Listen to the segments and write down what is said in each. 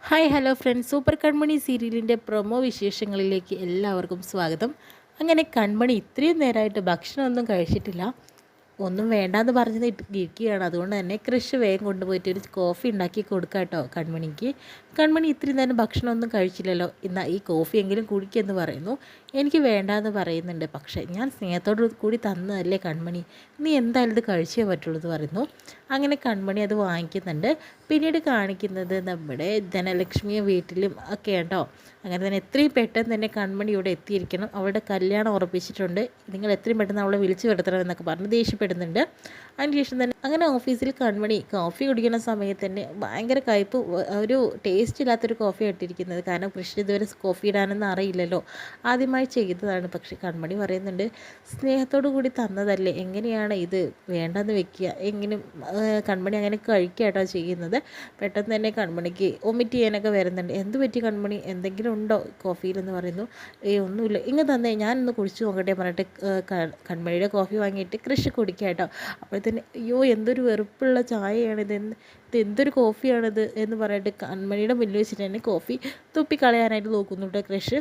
Hi hello friends, super കൺമണി സീരിയലിൻ്റെ promo വിശേഷങ്ങളിലേക്ക് എല്ലാവർക്കും സ്വാഗതം. അങ്ങനെ കൺമണി ഇത്രയും നേരമായിട്ട് ഭക്ഷണമൊന്നും കഴിച്ചിട്ടില്ല. ഒന്നും വേണ്ടാന്ന് പറഞ്ഞത് ഇരിക്കുകയാണ്. അതുകൊണ്ട് തന്നെ കൃഷി വേഗം കൊണ്ടുപോയിട്ട് ഒരു കോഫി ഉണ്ടാക്കി കൊടുക്കാം കേട്ടോ കൺമണിക്ക്. കൺമണി ഇത്രയും നേരം ഭക്ഷണമൊന്നും കഴിച്ചില്ലല്ലോ, എന്നാൽ ഈ കോഫി എങ്കിലും കുടിക്കുമെന്ന് പറയുന്നു. എനിക്ക് വേണ്ടാന്ന് പറയുന്നുണ്ട്. പക്ഷേ ഞാൻ സ്നേഹത്തോടു കൂടി തന്നതല്ലേ കൺമണി, നീ എന്തായാലും ഇത് കഴിച്ചേ പറ്റുള്ളൂ എന്ന് പറയുന്നു. അങ്ങനെ കൺമണി അത് വാങ്ങിക്കുന്നുണ്ട്. പിന്നീട് കാണിക്കുന്നത് നമ്മുടെ ധനലക്ഷ്മിയെ വീട്ടിലും ഒക്കെ കേട്ടോ. അങ്ങനെ തന്നെ എത്രയും പെട്ടെന്ന് തന്നെ കൺമണി ഇവിടെ എത്തിയിരിക്കണം. അവളുടെ കല്യാണം ഉറപ്പിച്ചിട്ടുണ്ട്. നിങ്ങൾ എത്രയും പെട്ടെന്ന് അവളെ വിളിച്ചു വരുത്തണം എന്നൊക്കെ പറഞ്ഞ് ദേഷ്യപ്പെടുന്നുണ്ട്. അതിനുശേഷം തന്നെ അങ്ങനെ ഓഫീസിൽ കൺമണി കോഫി കുടിക്കുന്ന സമയത്ത് തന്നെ ഭയങ്കര കയ്പ്പ്, ഒരു ടേസ്റ്റ് ഇല്ലാത്തൊരു കോഫി ഇട്ടിരിക്കുന്നത്. കാരണം കൃഷ്ണ ഇതുവരെ കോഫി ഇടാനൊന്നും അറിയില്ലല്ലോ, ആദ്യമായി ചെയ്തതാണ്. പക്ഷേ കൺമണി പറയുന്നുണ്ട്, സ്നേഹത്തോടു കൂടി തന്നതല്ലേ, എങ്ങനെയാണ് ഇത് വേണ്ടെന്ന് വെക്കുക. എങ്കിലും കൺമണി അങ്ങനെ കഴിക്കുക കേട്ടോ ചെയ്യുന്നത്. പെട്ടെന്ന് തന്നെ കൺമണിക്ക് വൊമിറ്റ് ചെയ്യാനൊക്കെ വരുന്നുണ്ട്. എന്ത് പറ്റി കൺമണി, എന്തെങ്കിലും ഉണ്ടോ കോഫിയിലെന്ന് പറയുന്നു. ഒന്നുമില്ല, ഇങ്ങ് തന്നെ ഞാനൊന്ന് കുടിച്ചു നോക്കട്ടെ പറഞ്ഞിട്ട് കൺമണിയുടെ കോഫി വാങ്ങിയിട്ട് കൃഷി കുടിക്കുക കേട്ടോ. അപ്പോഴത്തേന് അയ്യോ എന്തൊരു വെറുപ്പുള്ള ചായയാണിത്, എന്തൊരു കോഫിയാണിത് എന്ന് പറഞ്ഞിട്ട് കൺമണിയുടെ മുന്നിൽ വെച്ചിട്ട് തന്നെ കോഫി തുപ്പിക്കളയാനായിട്ട് നോക്കുന്നുണ്ട് കൃഷി.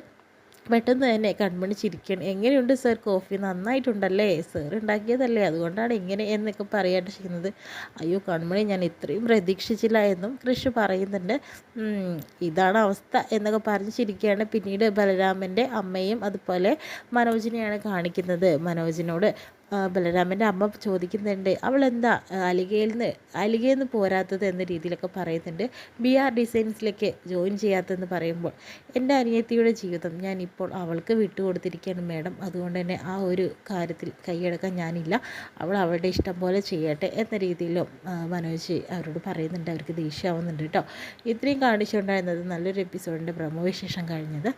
പെട്ടെന്ന് തന്നെ കൺമണി ചിരിക്കണം. എങ്ങനെയുണ്ട് സർ കോഫി, നന്നായിട്ടുണ്ടല്ലേ, സർ ഉണ്ടാക്കിയതല്ലേ, അതുകൊണ്ടാണ് ഇങ്ങനെ എന്നൊക്കെ പറയാണ്ട് ചെയ്യുന്നത്. അയ്യോ കൺമണി, ഞാൻ ഇത്രയും പ്രതീക്ഷിച്ചില്ല എന്നും കൃഷി പറയുന്നുണ്ട്. ഇതാണ് അവസ്ഥ എന്നൊക്കെ പറഞ്ഞ് ചിരിക്കുകയാണ്. പിന്നീട് ബലരാമൻ്റെ അമ്മയും അതുപോലെ മനോജിനെയാണ് കാണിക്കുന്നത്. മനോജിനോട് ബലരാമൻ്റെ അമ്മ ചോദിക്കുന്നുണ്ട്, അവളെന്താ അലികയിൽ നിന്ന് പോരാത്തത് എന്ന രീതിയിലൊക്കെ പറയുന്നുണ്ട്. BR ഡിസൈൻസിലേക്ക് ജോയിൻ ചെയ്യാത്തതെന്ന് പറയുമ്പോൾ, എൻ്റെ അനിയത്തിയുടെ ജീവിതം ഞാനിപ്പോൾ അവൾക്ക് വിട്ടുകൊടുത്തിരിക്കുകയാണ് മാഡം. അതുകൊണ്ട് തന്നെ ആ ഒരു കാര്യത്തിൽ കൈയടക്കാൻ ഞാനില്ല. അവൾ അവളുടെ ഇഷ്ടം പോലെ ചെയ്യട്ടെ എന്ന രീതിയിലും മനോജ് അവരോട് പറയുന്നുണ്ട്. അവർക്ക് ദേഷ്യമാവുന്നുണ്ട് കേട്ടോ. ഇത്രയും കാണിച്ചുകൊണ്ടായിരുന്നത് നല്ലൊരു എപ്പിസോഡിൻ്റെ പ്രമോ വിശേഷം കഴിഞ്ഞത്.